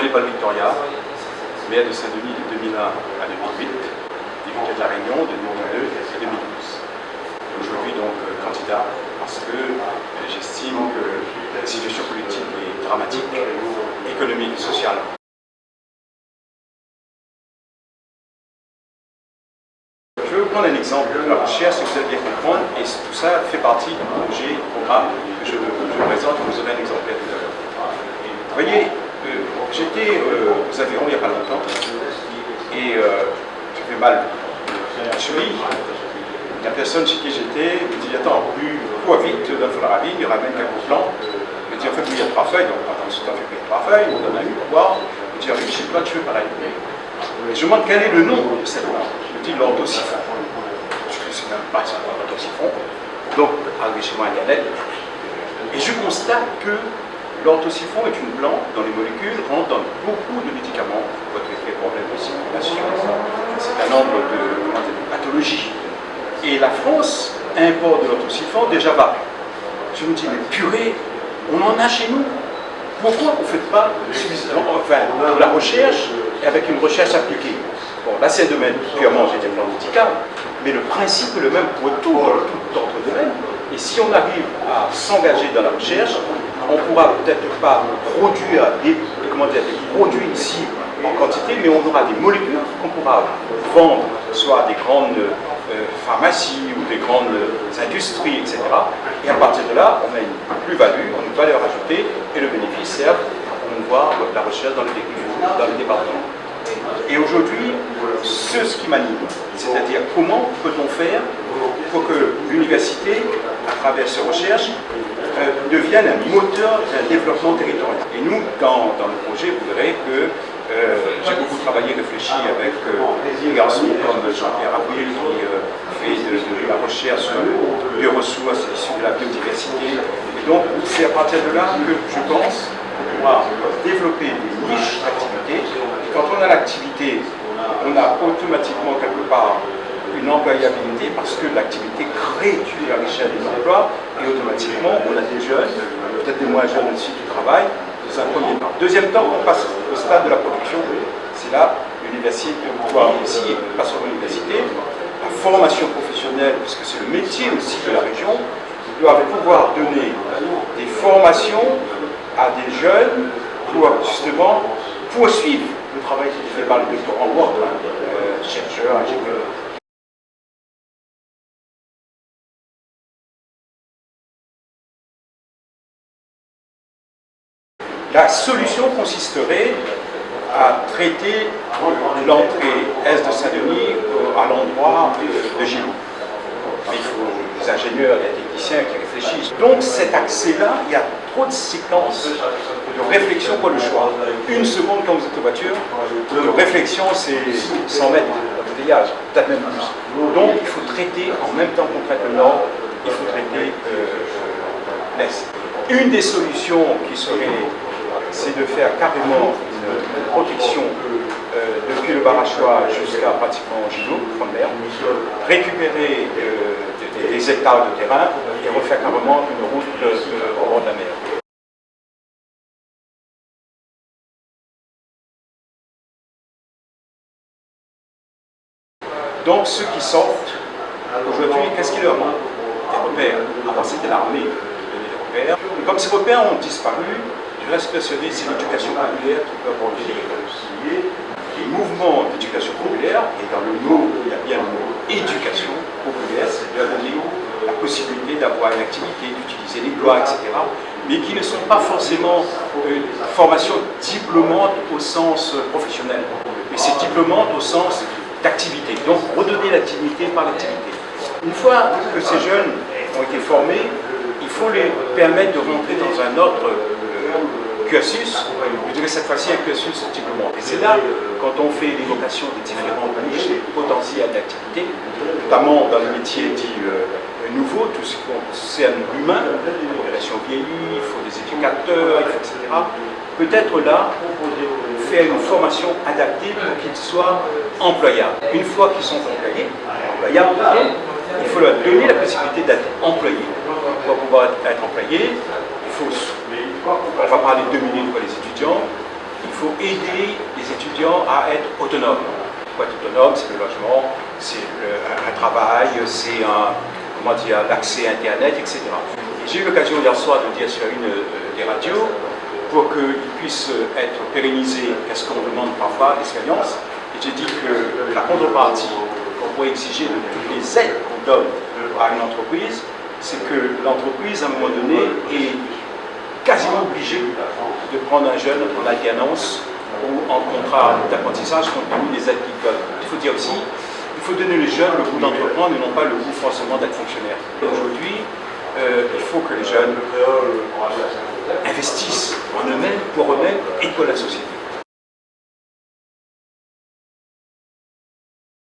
n'est pas le Victoria, maire de Saint-Denis de 2001 à 2008, député de la Réunion de 2002 à 2012. Aujourd'hui donc candidat parce que j'estime que la situation politique est dramatique, économique et sociale. Je vais vous prendre un exemple de la recherche, si vous allez bien comprendre, et tout ça fait partie du projet, du programme que je présente. Vous aurez un exemplaire tout à l'heure. Vous voyez, j'étais aux Avirons il n'y a pas longtemps, et ça fait mal. Je suis la personne chez qui j'étais me dit attends, quoi vite, dans la ravine, il ramène quelques plans. Il me dit en fait, il y a 3 feuilles, donc pendant ce temps, il fait 3 feuilles, il me donne un pour boire. Il me dit oui, j'ai plein de cheveux pareil. Et je me demande quel est le nom de cette plante. Il me dit l'orthosiphon. Je ne sais même pas ce qu'est l'orthosiphon. Donc, arrivé chez moi, il y a l'aide. Et je constate que l'orthosiphon est une plante dont les molécules rentrent dans beaucoup de médicaments pour traiter les problèmes de circulation. C'est un nombre de pathologies. Et la France importe de l'orthosiphon déjà bas. Je me dis, mais purée, on en a chez nous. Pourquoi on ne fait pas de la recherche avec une recherche appliquée? Bon, là c'est un domaine purement médical, mais le principe est le même pour tout autre domaine. Et si on arrive à s'engager dans la recherche, on ne pourra peut-être pas produire des produits ici en quantité, mais on aura des molécules qu'on pourra vendre, soit à des grandes pharmacies ou des grandes industries, etc. Et à partir de là, on a une plus-value, une valeur ajoutée, et le bénéfice sert à promouvoir la recherche dans les départements. Et aujourd'hui, c'est ce qui m'anime, c'est-à-dire comment peut-on faire pour que l'université, à travers ses recherches, devienne un moteur d'un développement territorial. Et nous, dans le projet, vous verrez que j'ai beaucoup travaillé, réfléchi avec des garçons comme Jean-Pierre Abril qui fait de la recherche sur les ressources issues de la biodiversité. Et donc, c'est à partir de là que je pense pouvoir développer des niches d'activité. Et quand on a l'activité, on a automatiquement quelque part une employabilité parce que l'activité crée à l'échelle des emplois et automatiquement on a des jeunes, peut-être des moins jeunes aussi qui travaillent dans un premier temps. Deuxième temps, on passe au stade de la production. C'est là l'université peut pouvoir ici, pas sur l'université, la formation professionnelle, puisque c'est le métier aussi de la région, doit pouvoir donner des formations à des jeunes pour justement poursuivre le travail qui est fait par le doctorant ou autre, chercheurs, ingénieurs. La solution consisterait à traiter l'entrée est de Saint-Denis à l'endroit de Gilou. Il faut des ingénieurs, des techniciens qui réfléchissent. Donc cet accès-là, il y a trop de séquences de réflexion pour le choix. Une seconde quand vous êtes en voiture, de réflexion c'est 100 mètres d'embouteillage, peut-être même plus. Donc il faut traiter, en même temps qu'on traite le nord, il faut traiter l'est. Une des solutions qui serait, c'est de faire carrément une protection depuis le Barachois jusqu'à pratiquement Gilou, front de mer, récupérer des hectares de terrain et refaire carrément une route au bord de la mer. Donc ceux qui sortent, aujourd'hui, qu'est-ce qui leur manque? Des repères. Avant c'était l'armée qui donnait des repères. Et comme ces repères ont disparu, je reste persuadé que c'est l'éducation populaire qui peut apporter les mouvements d'éducation populaire, et dans le mot, il y a bien le mot éducation populaire, c'est de donner la possibilité d'avoir une activité, d'utiliser les lois, etc., mais qui ne sont pas forcément une formation diplômante au sens professionnel, mais c'est diplômante au sens d'activité. Donc redonner l'activité par l'activité. Une fois que ces jeunes ont été formés, il faut les permettre de rentrer dans un autre cursus, je dirais cette fois-ci un cursus diplômant. Et c'est là, quand on fait l'évocation des différentes niches et potentiels d'activité, notamment dans les métiers dits nouveaux, tout ce qui concerne l'humain, la population vieillie, il faut des éducateurs, etc. Peut-être là, faire une formation adaptée pour qu'ils soient employables. Une fois qu'ils sont employés, employables, il faut leur donner la possibilité d'être employés. Pour pouvoir être employés, il faut, on va parler 2 minutes pour les étudiants, il faut aider les étudiants à être autonomes. Pour être autonome, c'est le logement, c'est un travail, c'est l'accès à Internet, etc. J'ai eu l'occasion hier soir de dire sur une des radios, pour qu'ils puissent être pérennisés, qu'est-ce qu'on demande parfois, l'expérience. Et j'ai dit que la contrepartie qu'on pourrait exiger de toutes les aides qu'on donne à une entreprise, c'est que l'entreprise, à un moment donné, est quasiment obligée de prendre un jeune en alternance ou en contrat d'apprentissage compte tenu des aides qu'ils donnent. Il faut dire aussi, il faut donner aux jeunes le goût d'entreprendre et non pas le goût forcément d'être fonctionnaire. Aujourd'hui, il faut que les jeunes investissent en eux-mêmes, pour eux-mêmes et pour la société.